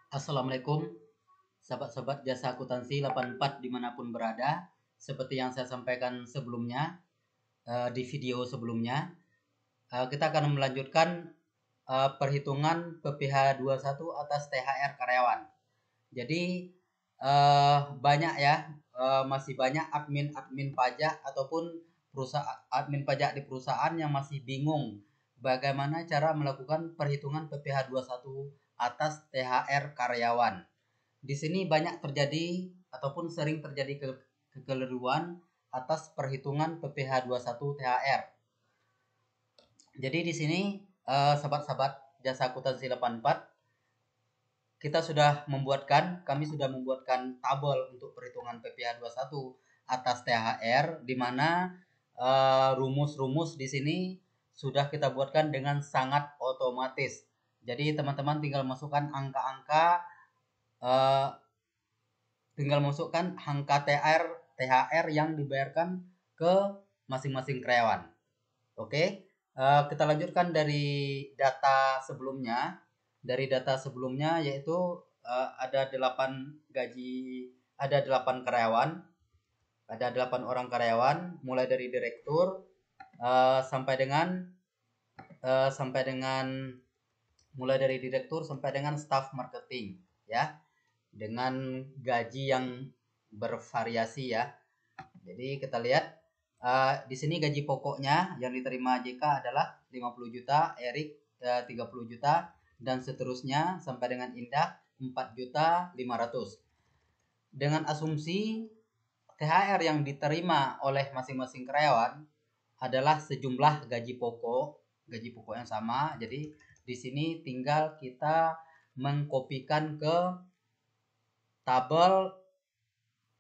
Assalamualaikum, sahabat-sahabat jasa akuntansi 84 dimanapun berada. Seperti yang saya sampaikan sebelumnya, di video sebelumnya, kita akan melanjutkan perhitungan PPh 21 atas THR karyawan. Jadi banyak ya, masih banyak admin pajak ataupun admin pajak di perusahaan yang masih bingung bagaimana cara melakukan perhitungan PPh 21 atas THR karyawan. Di sini banyak terjadi ataupun sering terjadi kekeliruan atas perhitungan PPh 21 THR. Jadi di sini sahabat-sahabat jasa akuntansi 84, kami sudah membuatkan tabel untuk perhitungan PPh 21 atas THR, di mana rumus-rumus di sini sudah kita buatkan dengan sangat otomatis. Jadi teman-teman tinggal masukkan angka-angka, THR yang dibayarkan ke masing-masing karyawan. Oke, kita lanjutkan dari data sebelumnya. Yaitu ada 8 karyawan, ada 8 orang karyawan, mulai dari direktur sampai dengan staf marketing ya, dengan gaji yang bervariasi ya. Jadi kita lihat di sini gaji pokoknya yang diterima JK adalah 50 juta, Erik 30 juta, dan seterusnya sampai dengan Indah 4.500.000. Dengan asumsi THR yang diterima oleh masing-masing karyawan adalah sejumlah gaji pokok yang sama. Jadi di sini tinggal kita mengkopikan ke tabel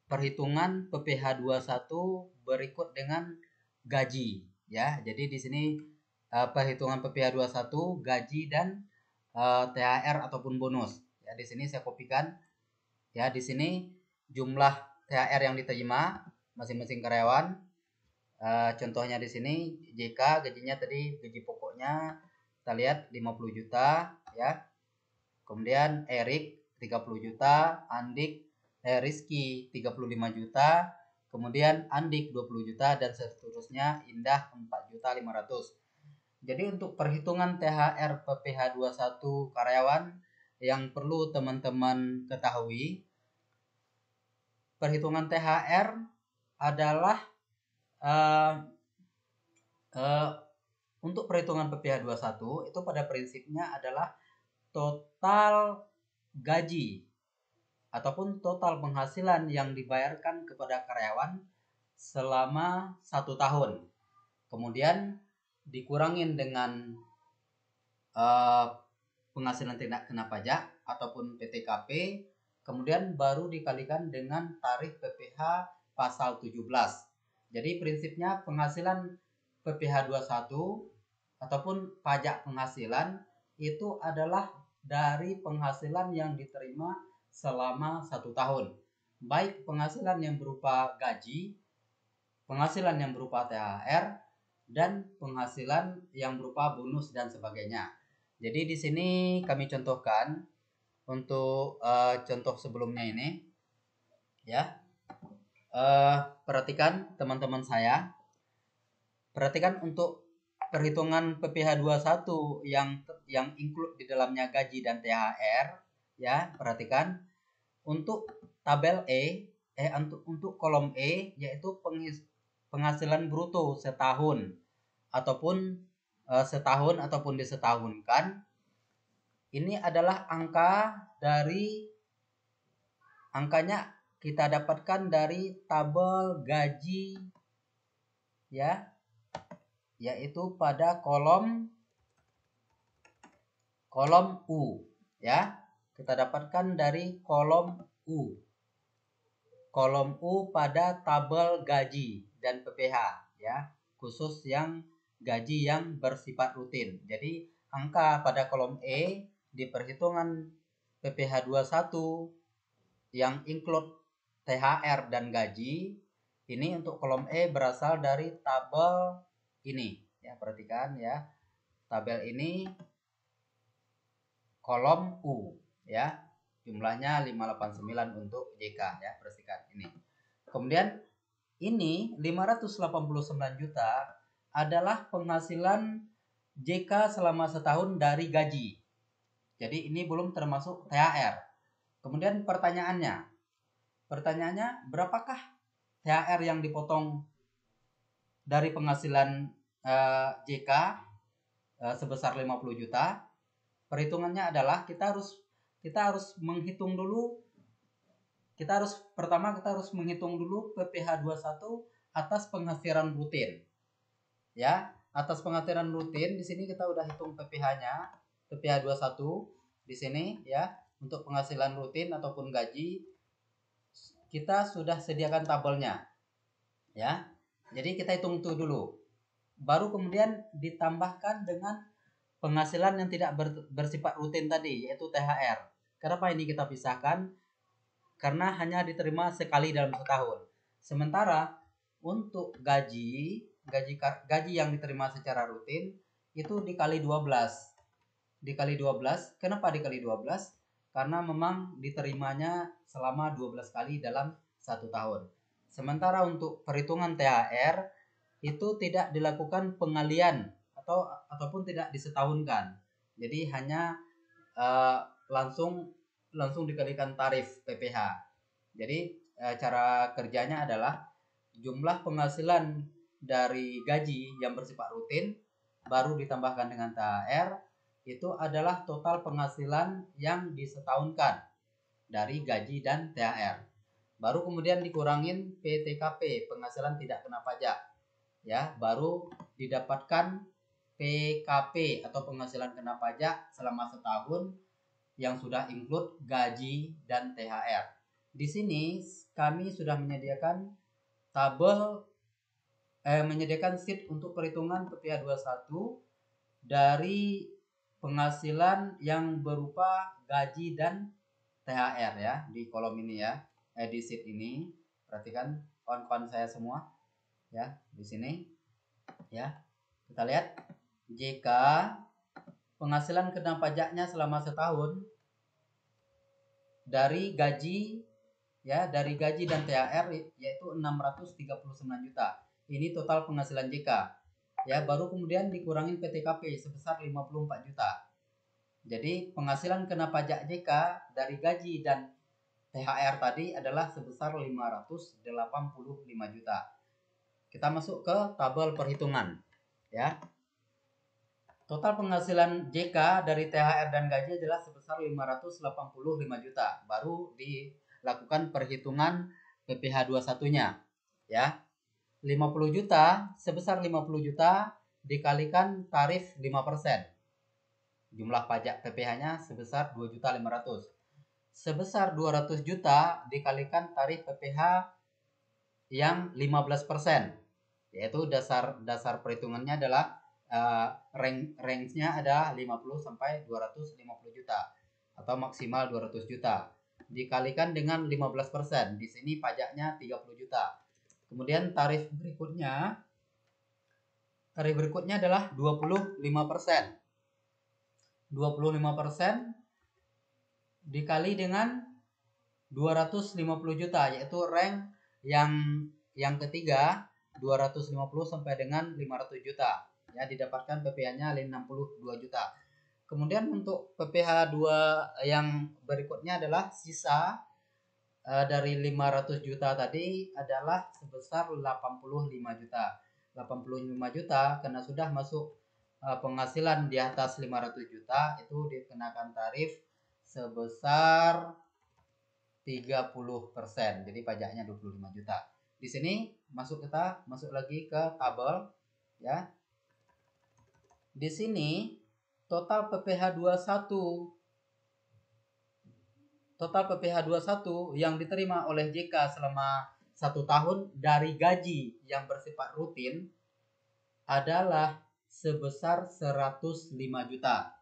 perhitungan PPh 21 berikut dengan gaji ya. Jadi di sini perhitungan PPh 21 gaji dan THR ataupun bonus. Ya, di sini saya kopikan. Ya, di sini jumlah THR yang diterima masing-masing karyawan. Contohnya di sini JK gajinya tadi, gaji pokoknya kita lihat 50 juta ya. Kemudian Erik 30 juta, Rizky 35 juta, kemudian Andik 20 juta, dan seterusnya Indah 4.500.000. Jadi untuk perhitungan THR PPh 21 karyawan yang perlu teman-teman ketahui, perhitungan THR adalah untuk perhitungan PPh 21 itu pada prinsipnya adalah total gaji ataupun total penghasilan yang dibayarkan kepada karyawan selama 1 tahun. Kemudian dikurangin dengan penghasilan tidak kena pajak ataupun PTKP, kemudian baru dikalikan dengan tarif PPh pasal 17. Jadi prinsipnya penghasilan PPh 21 ataupun pajak penghasilan itu adalah dari penghasilan yang diterima selama 1 tahun, baik penghasilan yang berupa gaji, penghasilan yang berupa THR, dan penghasilan yang berupa bonus dan sebagainya. Jadi di sini kami contohkan untuk contoh sebelumnya ini ya. Perhatikan teman-teman saya, perhatikan untuk perhitungan PPh 21 yang include di dalamnya gaji dan THR ya. Perhatikan untuk tabel untuk kolom E, yaitu penghasilan bruto setahun ataupun disetahunkan. Ini adalah angkanya kita dapatkan dari tabel gaji ya, yaitu pada kolom U ya. Kita dapatkan dari kolom U pada tabel gaji dan PPh ya, khusus yang gaji yang bersifat rutin. Jadi angka pada kolom E di perhitungan PPh 21 yang include THR dan gaji ini, untuk kolom E berasal dari tabel ini ya. Perhatikan ya, tabel ini kolom U ya. jumlahnya 589 untuk JK ya, perhatikan ini. Kemudian ini 589 juta adalah penghasilan JK selama setahun dari gaji. Jadi ini belum termasuk THR. Kemudian pertanyaannya berapakah THR yang dipotong dari penghasilan JK sebesar 50 juta? Perhitungannya adalah kita harus menghitung dulu. Pertama kita harus menghitung dulu PPh 21 atas penghasilan rutin. Ya, atas penghasilan rutin di sini kita udah hitung PPh-nya, PPh 21 di sini ya. Untuk penghasilan rutin ataupun gaji kita sudah sediakan tabelnya. Ya. Jadi kita hitung itu dulu. Baru kemudian ditambahkan dengan penghasilan yang tidak bersifat rutin tadi, yaitu THR. Kenapa ini kita pisahkan? Karena hanya diterima sekali dalam setahun. Sementara untuk gaji yang diterima secara rutin itu dikali 12. Dikali 12. Kenapa dikali 12? Karena memang diterimanya selama 12 kali dalam satu tahun. Sementara untuk perhitungan THR itu tidak dilakukan pengalian ataupun tidak disetahunkan. Jadi hanya langsung dikalikan tarif PPh. Jadi cara kerjanya adalah jumlah penghasilan dari gaji yang bersifat rutin baru ditambahkan dengan THR, itu adalah total penghasilan yang disetahunkan dari gaji dan THR. Baru kemudian dikurangin PTKP, penghasilan tidak kena pajak. Ya, baru didapatkan PKP atau penghasilan kena pajak selama setahun yang sudah include gaji dan THR. Di sini kami sudah menyediakan tabel menyediakan sheet untuk perhitungan PPh 21 dari penghasilan yang berupa gaji dan THR ya, di kolom ini ya, di sheet ini. Perhatikan kawan-kawan saya semua ya, di sini ya. Kita lihat JK penghasilan kena pajaknya selama setahun dari gaji dan THR yaitu 639 juta. Ini total penghasilan JK. Ya, baru kemudian dikurangin PTKP sebesar 54 juta. Jadi penghasilan kena pajak JK dari gaji dan THR tadi adalah sebesar 585 juta. Kita masuk ke tabel perhitungan ya. Total penghasilan JK dari THR dan gaji adalah sebesar 585 juta. Baru dilakukan perhitungan PPh 21-nya. Ya. 50 juta, sebesar 50 juta dikalikan tarif 5%. Jumlah pajak PPh-nya sebesar 2.500. Sebesar 200 juta dikalikan tarif PPh yang 15%. Yaitu dasar perhitungannya adalah range-nya ada 50 sampai 250 juta atau maksimal 200 juta dikalikan dengan 15%. Di sini pajaknya 30 juta. Kemudian tarif berikutnya adalah 25%. 25% dikali dengan 250 juta, yaitu rank yang ketiga 250 sampai dengan 500 juta. Ya, didapatkan PPh-nya 62 juta. Kemudian untuk PPh 2 yang berikutnya adalah sisa dari 500 juta tadi adalah sebesar 85 juta. 85 juta karena sudah masuk penghasilan di atas 500 juta itu dikenakan tarif sebesar 30%. Jadi pajaknya 25 juta. Di sini masuk lagi ke tabel ya. Di sini total PPh 21 yang diterima oleh JK selama 1 tahun dari gaji yang bersifat rutin adalah sebesar 105 juta.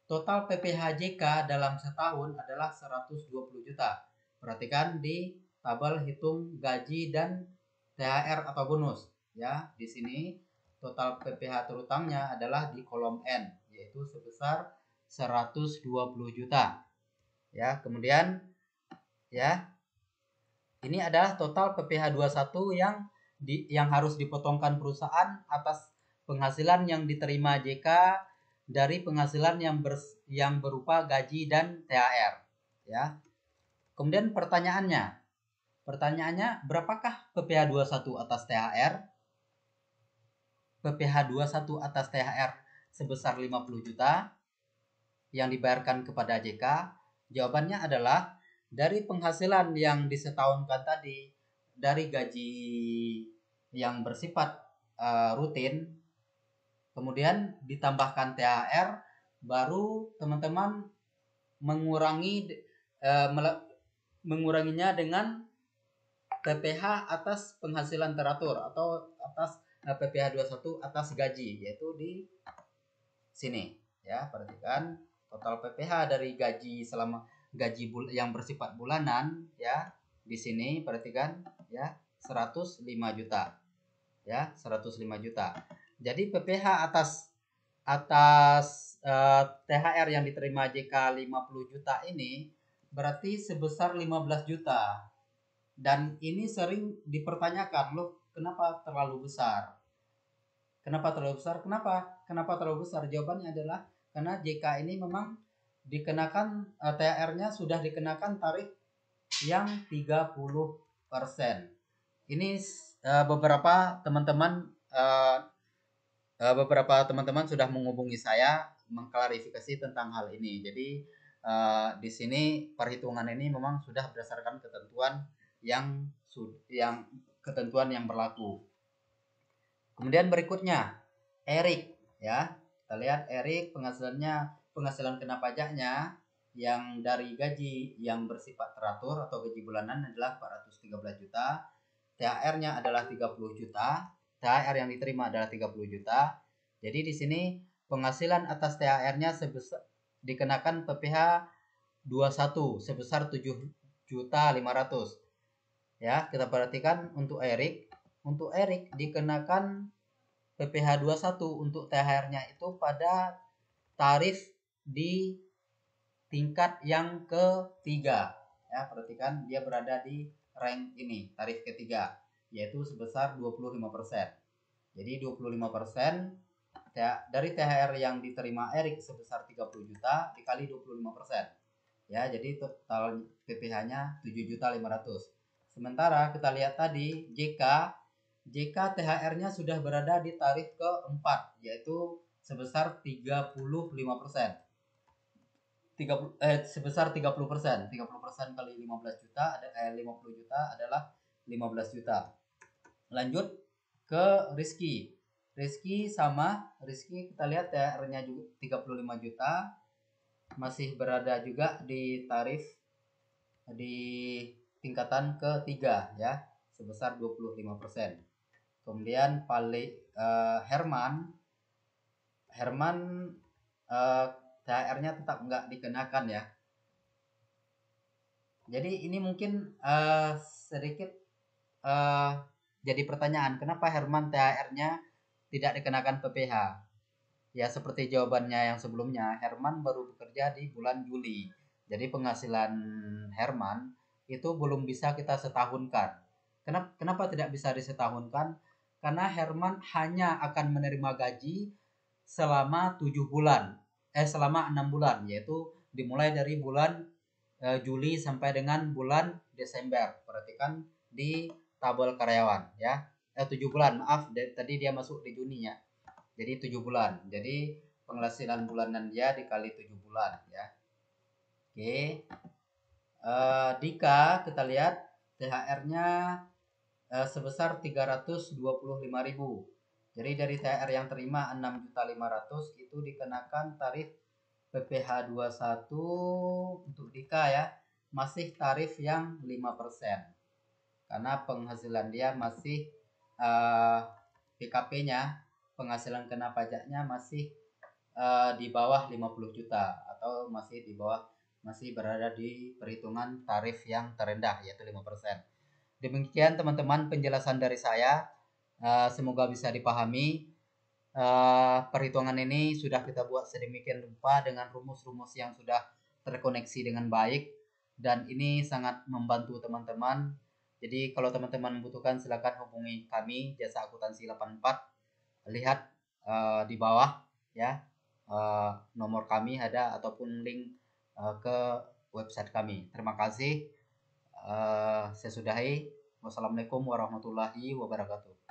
Total PPh JK dalam setahun adalah 120 juta. Perhatikan di tabel hitung gaji dan THR atau bonus ya. Di sini total PPh terutangnya adalah di kolom N, yaitu sebesar 120 juta. Ya, kemudian ya, ini adalah total PPh 21 yang harus dipotongkan perusahaan atas penghasilan yang diterima JK dari penghasilan yang berupa gaji dan THR, ya. Kemudian pertanyaannya berapakah PPh 21 atas THR? PPh 21 atas THR sebesar 50 juta yang dibayarkan kepada JK. Jawabannya adalah dari penghasilan yang disetahunkan tadi, dari gaji yang bersifat rutin, kemudian ditambahkan THR, baru teman-teman menguranginya dengan PPh atas penghasilan teratur atau atas PPh 21 atas gaji, yaitu di sini ya. Perhatikan total PPh dari gaji yang bersifat bulanan ya. Di sini perhatikan ya, 105 juta. Ya, 105 juta. Jadi PPh atas THR yang diterima JK 50 juta ini berarti sebesar 15 juta. Dan ini sering dipertanyakan, loh, kenapa terlalu besar? Kenapa terlalu besar? Kenapa terlalu besar? Jawabannya adalah karena JK ini memang dikenakan THR-nya sudah dikenakan tarif yang 30%. Ini beberapa teman-teman sudah menghubungi saya mengklarifikasi tentang hal ini. Jadi di sini perhitungan ini memang sudah berdasarkan ketentuan yang berlaku. Kemudian berikutnya Erik ya. Kita lihat Erik penghasilan kena pajaknya yang dari gaji yang bersifat teratur atau gaji bulanan adalah 413 juta. THR-nya adalah 30 juta. THR yang diterima adalah 30 juta. Jadi di sini penghasilan atas THR-nya dikenakan PPh 21 sebesar 7.500.000. Ya, kita perhatikan untuk Erik. Untuk Erik dikenakan PPh 21 untuk THR-nya itu pada tarif di tingkat yang ketiga. Ya, perhatikan dia berada di rank ini, tarif ketiga, yaitu sebesar 25%. Jadi 25% dari THR yang diterima Erik sebesar 30 juta dikali 25%. Ya, jadi total PPh-nya 7.500.000. Sementara kita lihat tadi JK THR-nya sudah berada di tarif keempat, yaitu sebesar 35%. Sebesar 30%. 30% kali 15 juta 50 juta adalah 15 juta. Lanjut ke Rizky. Rizky kita lihat THR-nya juga 35 juta. Masih berada juga di tarif di tingkatan ketiga ya, sebesar 25%. Kemudian Herman THR-nya tetap enggak dikenakan ya. Jadi ini mungkin sedikit jadi pertanyaan, kenapa Herman THR-nya tidak dikenakan PPh? Ya, seperti jawabannya yang sebelumnya, Herman baru bekerja di bulan Juli. Jadi penghasilan Herman itu belum bisa kita setahunkan. Kenapa tidak bisa disetahunkan? Karena Herman hanya akan menerima gaji selama 6 bulan, yaitu dimulai dari bulan Juli sampai dengan bulan Desember. Perhatikan di tabel karyawan ya. 7 bulan, maaf, tadi dia masuk di Juni ya. Jadi 7 bulan. Jadi penghasilan bulanan dia dikali 7 bulan ya. Oke. Dika kita lihat THR-nya sebesar 325.000. Jadi dari THR yang terima 6.500.000 itu dikenakan tarif PPh 21 untuk Dika ya. Masih tarif yang 5%. Karena penghasilan dia masih PKP-nya, penghasilan kena pajaknya masih di bawah 50 juta atau masih berada di perhitungan tarif yang terendah, yaitu 5%. Demikian teman-teman penjelasan dari saya, semoga bisa dipahami. Perhitungan ini sudah kita buat sedemikian rupa dengan rumus-rumus yang sudah terkoneksi dengan baik dan ini sangat membantu teman-teman. Jadi kalau teman-teman membutuhkan silakan hubungi kami Jasa Akuntansi 84. Lihat di bawah ya, nomor kami ada ataupun link ke website kami. Terima kasih. Saya sudahi. Wassalamualaikum warahmatullahi wabarakatuh.